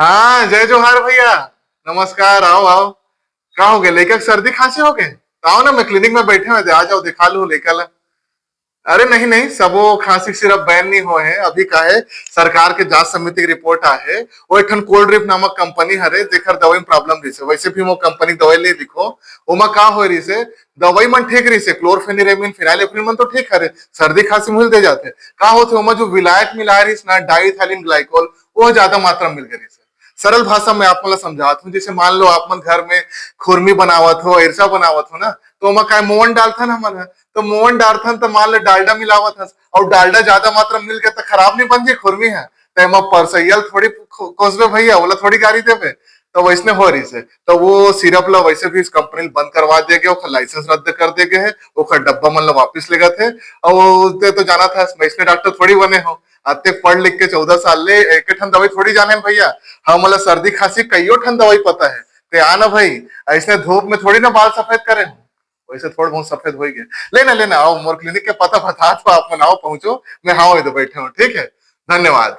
हाँ, जय जोहार भैया। नमस्कार, आओ आओ। कहाँ हो गए, लेकर सर्दी खांसी हो गए तो आओ ना, मैं क्लिनिक में बैठे हुए थे, आ जाओ दिखा लो लेकर। अरे नहीं नहीं, सब वो खांसी सिर्फ बैन नहीं हुए हैं अभी का है। सरकार के जांच समिति की रिपोर्ट आ है। वो एक कोल्ड ड्रिप नामक कंपनी हरे जेकर दवाई में प्रॉब्लम रही से, वैसे भी वो कंपनी दवाई ले लिखो। ओमा का हो रही से, दवाई मन ठीक रही से, क्लोरफेनिरेमिन फिनाइलेफ्रिन मन तो ठीक हरे, सर्दी खांसी मिल दे जाते। का होते ओमा जो विलायक मिला रही ना, डाइथिलीन ग्लाइकोल, वो ज्यादा मात्रा में मिल गई से। सरल भाषा में आप मतलब समझाता हूँ, जैसे मान लो आप मन घर में खुरमी बनावत हो, इरसा बनावत हो ना, तो ओमा काय मोवन डालता ना मन, तो मोहन डालथन तो मान ले डालडा मिलावत हस, और डालडा ज्यादा मात्रा में मिल गया तो खराब नहीं बन जाए खुरमी है। तो एमा परसैयल थोड़ी कोसबे भैया, बोला थोड़ी गाड़ी देवे। तो वैसने हो रही से, तो वो सिरप ला वैसे भी इस कंपनी बंद करवा दिया गया, ओखर लाइसेंस रद्द कर दिए गए है, ओखर डब्बा मन ला वापिस लेगा थे। और वो तो जाना था, वैसने डॉक्टर थोड़ी बने हो। आते पढ़ लिख के 14 साल ले एक ठन दवाई थोड़ी जाने हैं भैया। हम मतलब सर्दी खांसी कईयो ठन दवाई पता है। ते आना भाई, ऐसने धूप में थोड़ी ना बाल सफेद करे हो, वैसे थोड़ा बहुत सफेद हो ही गए। लेना लेना आओ मोर क्लिनिक के पता बता तो आप मन आओ, पहुंचो। मैं हाँ इधर बैठे हूँ, ठीक है। धन्यवाद।